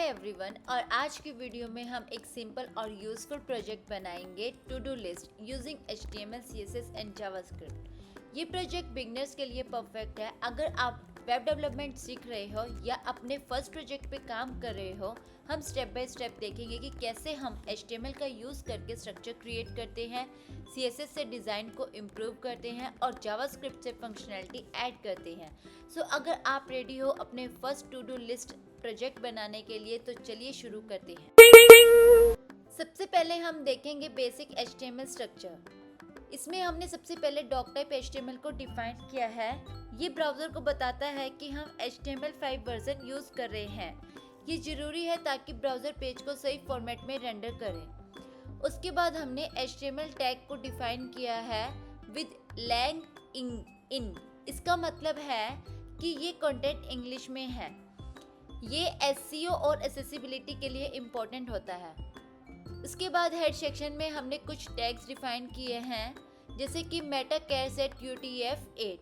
Everyone, और आज की वीडियो में हम एक सिंपल और यूजफुल प्रोजेक्ट बनाएंगे to do list using HTML, CSS and JavaScript. ये प्रोजेक्ट बिगनर्स के लिए परफेक्ट है। अगर आप वेब डेवलपमेंट सीख रहे हो या अपने फर्स्ट प्रोजेक्ट पे काम कर रहे हो, हम स्टेप बाय स्टेप देखेंगे कि कैसे हम HTML का यूज़ करके स्ट्रक्चर क्रिएट करते हैं, CSS से डिज़ाइन को इम्प्रूव करते हैं और जावास्क्रिप्ट से फंक्शनैलिटी ऐड करते हैं। सो अगर आप रेडी हो अपने first to do list project बनाने के लिए, तो चलिए शुरू करते हैं। सबसे पहले हम देखेंगे बेसिक HTML स्ट्रक्चर। इसमें हमने सबसे पहले डॉक टाइप HTML को डिफाइन किया है। ये ब्राउज़र को बताता है कि हम HTML5 वर्जन यूज़ कर रहे हैं। ये ज़रूरी है ताकि ब्राउज़र पेज को सही फॉर्मेट में रेंडर करे। उसके बाद हमने HTML टैग को डिफाइन किया है विद लैंग इन। इसका मतलब है कि ये कंटेंट इंग्लिश में है। ये SEO और एक्सेसिबिलिटी के लिए इम्पोर्टेंट होता है। उसके बाद हेड सेक्शन में हमने कुछ टैग्स डिफाइन किए हैं, जैसे कि मेटा केयर सेट UTF-8।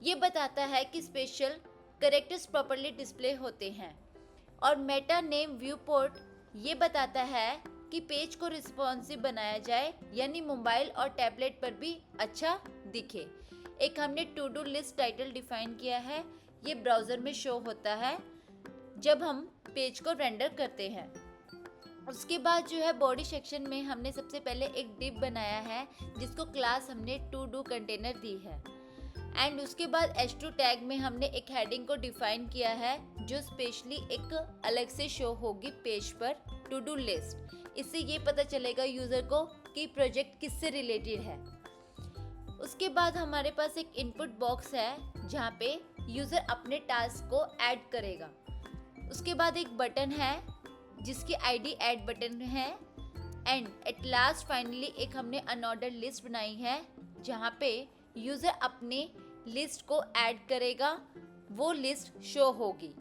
ये बताता है कि स्पेशल कैरेक्टर्स प्रॉपर्ली डिस्प्ले होते हैं। और मेटा नेम व्यू पोर्ट ये बताता है कि पेज को रिस्पॉन्सिव बनाया जाए, यानी मोबाइल और टैबलेट पर भी अच्छा दिखे। एक हमने to do list title define किया है। ये ब्राउज़र में शो होता है जब हम पेज को रेंडर करते हैं। उसके बाद जो है बॉडी सेक्शन में हमने सबसे पहले एक डिव बनाया है, जिसको क्लास हमने टू डू कंटेनर दी है। एंड उसके बाद H2 टैग में हमने एक हेडिंग को डिफाइन किया है, जो स्पेशली एक अलग से शो होगी पेज पर, टू डू लिस्ट। इससे ये पता चलेगा यूज़र को कि प्रोजेक्ट किससे रिलेटेड है। उसके बाद हमारे पास एक इनपुट बॉक्स है, जहाँ पे यूज़र अपने टास्क को ऐड करेगा। उसके बाद एक बटन है जिसकी ID ऐड बटन है। एंड एट लास्ट फाइनली एक हमने अनऑर्डर्ड लिस्ट बनाई है, जहाँ पे यूज़र अपने लिस्ट को ऐड करेगा, वो लिस्ट शो होगी।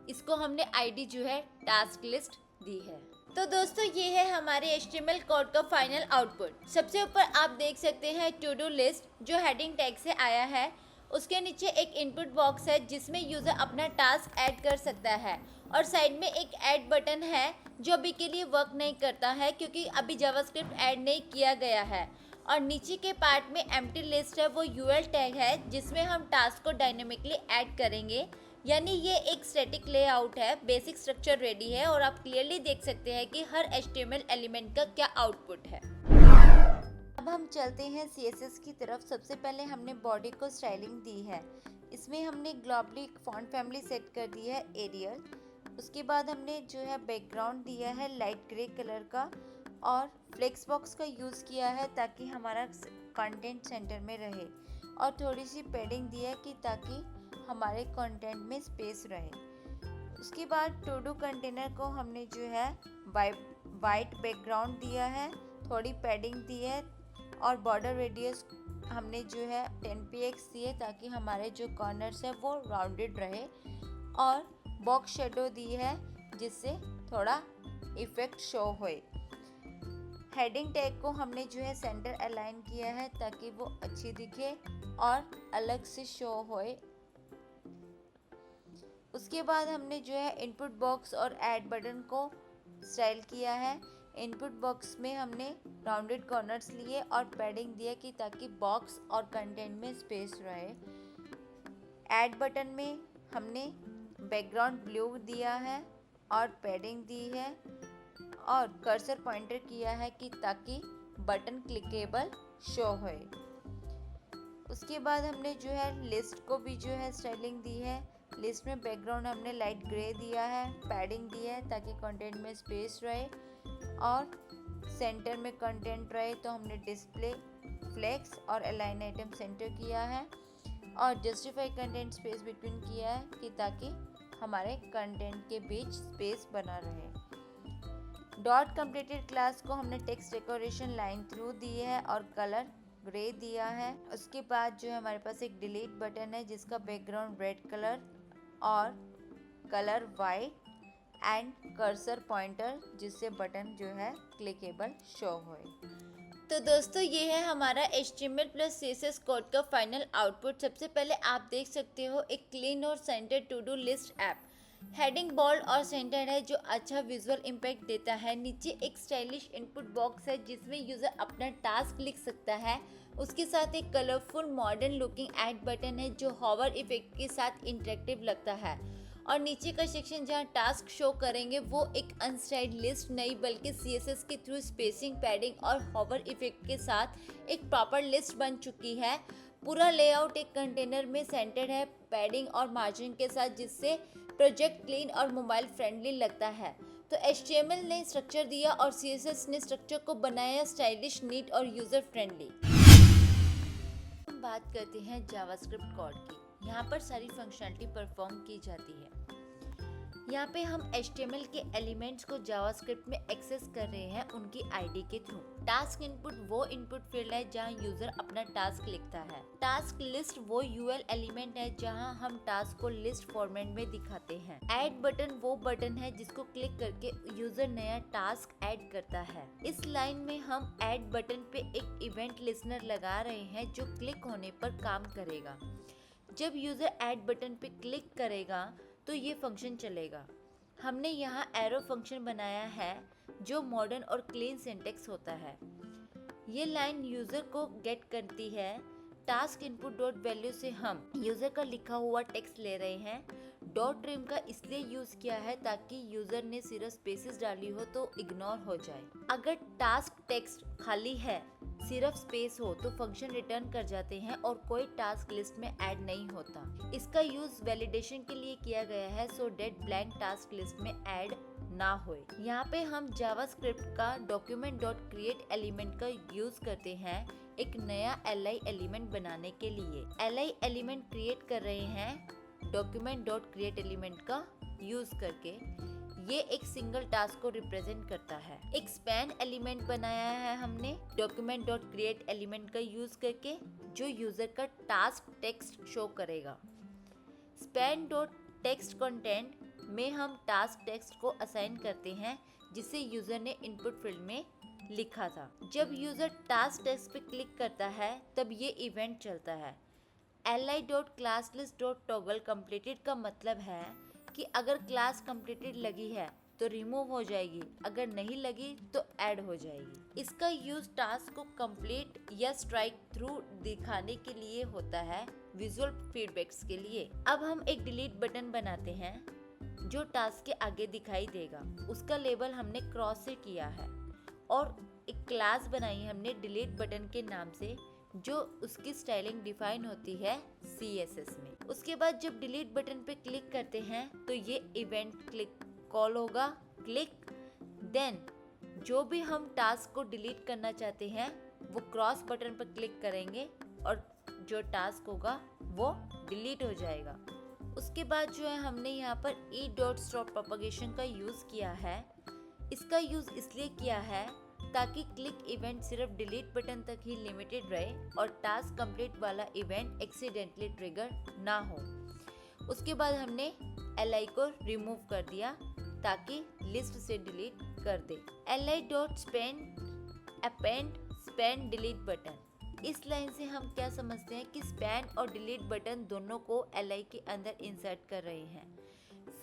इसको हमने ID जो है टास्क लिस्ट दी है। तो दोस्तों, ये है हमारे HTML कोड का फाइनल आउटपुट। सबसे ऊपर आप देख सकते हैं टू डू लिस्ट, जो हेडिंग टैग से आया है। उसके नीचे एक इनपुट बॉक्स है जिसमें यूज़र अपना टास्क ऐड कर सकता है, और साइड में एक ऐड बटन है जो अभी के लिए वर्क नहीं करता है क्योंकि अभी जावास्क्रिप्ट ऐड नहीं किया गया है। और नीचे के पार्ट में एम्प्टी लिस्ट है, वो UL टैग है जिसमें हम टास्क को डायनेमिकली ऐड करेंगे। यानी ये एक स्टैटिक लेआउट है। बेसिक स्ट्रक्चर रेडी है और आप क्लियरली देख सकते हैं कि हर HTML एलिमेंट का क्या आउटपुट है। अब हम चलते हैं CSS की तरफ। सबसे पहले हमने बॉडी को स्टाइलिंग दी है। इसमें हमने ग्लोबली फॉन्ट फैमिली सेट कर दी है एरियल। उसके बाद हमने जो है बैकग्राउंड दिया है लाइट ग्रे कलर का, और फ्लेक्स बॉक्स का यूज़ किया है ताकि हमारा कंटेंट सेंटर में रहे, और थोड़ी सी पैडिंग दी है कि ताकि हमारे कंटेंट में स्पेस रहे। उसके बाद टू डू कंटेनर को हमने जो है वाइट बैकग्राउंड दिया है, थोड़ी पैडिंग दी है, और बॉर्डर रेडियस हमने जो है 10px दी है ताकि हमारे जो कॉर्नर्स है वो राउंडेड रहे, और बॉक्स शेडो दी है जिससे थोड़ा इफेक्ट शो होए। हेडिंग टैग को हमने जो है सेंटर अलाइन किया है ताकि वो अच्छी दिखे और अलग से शो होए। उसके बाद हमने जो है इनपुट बॉक्स और ऐड बटन को स्टाइल किया है। इनपुट बॉक्स में हमने राउंडेड कॉर्नर्स लिए और पैडिंग दिया कि ताकि बॉक्स और कंटेंट में स्पेस रहे। ऐड बटन में हमने बैकग्राउंड ब्लू दिया है और पैडिंग दी है, और कर्सर पॉइंटर किया है कि ताकि बटन क्लिकेबल शो होए। उसके बाद हमने जो है लिस्ट को भी जो है स्टाइलिंग दी है। लिस्ट में बैकग्राउंड हमने लाइट ग्रे दिया है, पैडिंग दी है ताकि कंटेंट में स्पेस रहे, और सेंटर में कंटेंट रहे तो हमने डिस्प्ले, फ्लेक्स और अलाइन आइटम सेंटर किया है, और जस्टिफाई कंटेंट स्पेस बिटवीन किया है कि ताकि हमारे कंटेंट के बीच स्पेस बना रहे। डॉट कंप्लीटेड क्लास को हमने text decoration line through the है और कलर ग्रे दिया है। उसके बाद जो है हमारे पास एक डिलीट बटन है जिसका बैकग्राउंड रेड कलर और colour white, and cursor pointer जिससे बटन जो है क्लिकेबल शो होए। तो दोस्तों, ये है हमारा HTML प्लस CSS कोड का फाइनल आउटपुट। सबसे पहले आप देख सकते हो एक क्लीन और centre to do list app. Heading bold और सेंटर्ड है जो अच्छा विजुअल इम्पैक्ट देता है। नीचे एक स्टाइलिश इनपुट बॉक्स है जिसमें यूज़र अपना टास्क लिख सकता है। उसके साथ एक colourful modern looking add button है जो हॉवर इफेक्ट के साथ इंटरेक्टिव लगता है। और नीचे का सेक्शन जहाँ टास्क शो करेंगे वो एक अनस्टाइल्ड लिस्ट नहीं बल्कि CSS के थ्रू स्पेसिंग, पैडिंग और हॉवर इफेक्ट के साथ एक प्रॉपर लिस्ट बन चुकी है। पूरा लेआउट एक कंटेनर में सेंटर्ड है, पैडिंग और मार्जिन के साथ, जिससे प्रोजेक्ट क्लीन और मोबाइल फ्रेंडली लगता है। तो HTML ने स्ट्रक्चर दिया और CSS ने स्ट्रक्चर को बनाया स्टाइलिश, नीट और यूजर फ्रेंडली। हम बात करते हैं जावास्क्रिप्ट कोड की। यहाँ पर सारी फंक्शनलिटी परफॉर्म की जाती है। यहाँ पे हम HTML के एलिमेंट्स को जावास्क्रिप्ट में एक्सेस कर रहे हैं उनकी आईडी के थ्रू। टास्क इनपुट वो इनपुट फील्ड है जहाँ यूजर अपना टास्क लिखता है। टास्क लिस्ट वो UL एलिमेंट है जहाँ हम टास्क को लिस्ट फॉर्मेट में दिखाते हैं। ऐड बटन वो बटन है जिसको क्लिक करके यूजर नया टास्क ऐड करता है। इस लाइन में हम ऐड बटन पे एक इवेंट लिसनर लगा रहे हैं जो क्लिक होने पर काम करेगा। जब यूजर ऐड बटन पे क्लिक करेगा तो ये फंक्शन चलेगा। हमने यहाँ एरो फंक्शन बनाया है जो मॉडर्न और क्लीन सिंटेक्स होता है। ये लाइन यूजर को गेट करती है। टास्क इनपुट डॉट वैल्यू से हम यूजर का लिखा हुआ टेक्स्ट ले रहे हैं। डॉट ट्रिम का इसलिए यूज किया है ताकि यूजर ने सिर्फ स्पेसेस डाली हो तो इग्नोर हो जाए। अगर टास्क टेक्स्ट खाली है, सिर्फ स्पेस हो, तो फंक्शन रिटर्न कर जाते हैं और कोई टास्क लिस्ट में ऐड नहीं होता। इसका यूज वैलिडेशन के लिए किया गया है सो डेट ब्लैंक टास्क लिस्ट में ऐड ना होए। यहाँ पे हम जावास्क्रिप्ट का document.create एलिमेंट का यूज करते हैं एक नया li एलिमेंट बनाने के लिए। li एलिमेंट क्रिएट कर रहे हैं document.create एलिमेंट का यूज करके। ये एक सिंगल टास्क को रिप्रेजेंट करता है। एक स्पैन एलिमेंट बनाया है हमने document.create एलिमेंट का यूज करके जो यूजर का टास्क टेक्स्ट शो करेगा। span.text कंटेंट में हम टास्क टेक्स्ट को असाइन करते हैं जिसे यूजर ने इनपुट फील्ड में लिखा था। जब यूजर टास्क टेक्स्ट पे क्लिक करता है तब ये इवेंट चलता है। li.classlist.toggle completed का मतलब है कि अगर क्लास कंप्लीटेड लगी है तो रिमूव हो जाएगी, अगर नहीं लगी तो ऐड हो जाएगी। इसका यूज टास्क को कंप्लीट या स्ट्राइक थ्रू दिखाने के लिए होता है, विजुअल फीडबैक्स के लिए। अब हम एक डिलीट बटन बनाते हैं जो टास्क के आगे दिखाई देगा। उसका लेबल हमने क्रॉस से किया है और एक क्लास बनाई हमने डिलीट बटन के नाम से जो उसकी स्टाइलिंग डिफाइन होती है CSS में। उसके बाद जब डिलीट बटन पे क्लिक करते हैं तो ये इवेंट क्लिक कॉल होगा। क्लिक देन जो भी हम टास्क को डिलीट करना चाहते हैं वो क्रॉस बटन पर क्लिक करेंगे और जो टास्क होगा वो डिलीट हो जाएगा। उसके बाद जो है हमने यहाँ पर e.stop propagation का यूज किया है। इसका यूज इसलिए किया है ताकि क्लिक इवेंट सिर्फ डिलीट बटन तक ही लिमिटेड रहे और टास्क कंप्लीट वाला इवेंट एक्सीडेंटली ट्रिगर ना हो। उसके बाद हमने li को रिमूव कर दिया ताकि लिस्ट से डिलीट कर दे। li.span append span delete button. इस लाइन से हम क्या समझते हैं कि स्पैन और डिलीट बटन दोनों को li के अंदर इंसर्ट कर रहे हैं।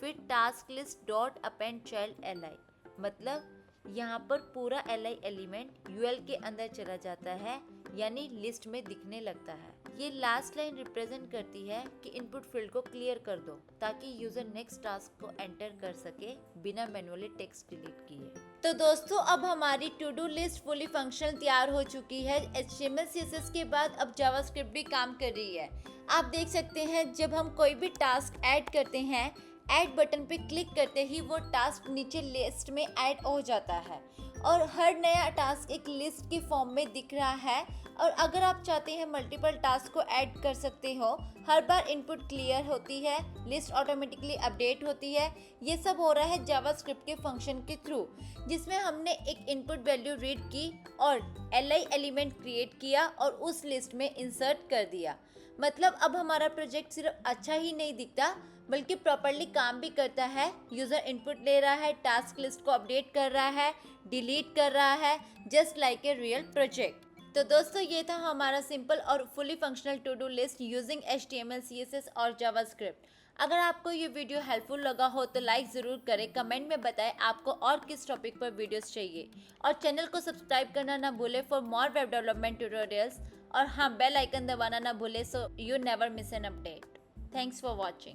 फिर task list dot append child li, मतलब यहाँ पर पूरा li एलिमेंट UL के अंदर चला जाता है, यानी लिस्ट में दिखने लगता है। ये लास्ट लाइन रिप्रेजेंट करती है कि इनपुट फील्ड को क्लियर कर दो ताकि यूजर नेक्स्ट टास्क को एंटर कर सके बिना मैनुअली टेक्स्ट डिलीट किए। तो दोस्तों अब हमारी to do list fully functional तैयार हो चुकी है। HTML CSS के बाद अब जावास्क्रिप्ट भी काम कर रही है। आप देख सकते हैं जब हम कोई भी टास्क ऐड करते हैं, ऐड बटन पे क्लिक करते ही वो टास्क नीचे लिस्ट में ऐड हो जाता है और हर नया टास्क एक लिस्ट के फॉर्म में दिख रहा है। और अगर आप चाहते हैं मल्टीपल टास्क को ऐड कर सकते हो। हर बार इनपुट क्लियर होती है, लिस्ट ऑटोमेटिकली अपडेट होती है। ये सब हो रहा है जावास्क्रिप्ट के फंक्शन के थ्रू, जिसमें हमने एक इनपुट वैल्यू रीड की और li एलिमेंट क्रिएट किया और उस लिस्ट में इंसर्ट कर दिया। मतलब अब हमारा प्रोजेक्ट सिर्फ अच्छा ही नहीं दिखता बल्कि प्रॉपरली काम भी करता है। यूजर इनपुट ले रहा है, टास्क लिस्ट को अपडेट कर रहा है, डिलीट कर रहा है, just like a real project. तो दोस्तों ये था हमारा सिंपल और fully functional to do list using HTML, CSS और जावास्क्रिप्ट। अगर आपको ये वीडियो हेल्पफुल लगा हो तो लाइक ज़रूर करें, कमेंट में बताएं आपको और किस टॉपिक पर वीडियोस चाहिए और चैनल को सब्सक्राइब करना ना भूलें for more web development tutorials और हाँ बेल आइकन दबाना ना भूलें so you never miss an update. Thanks for watching.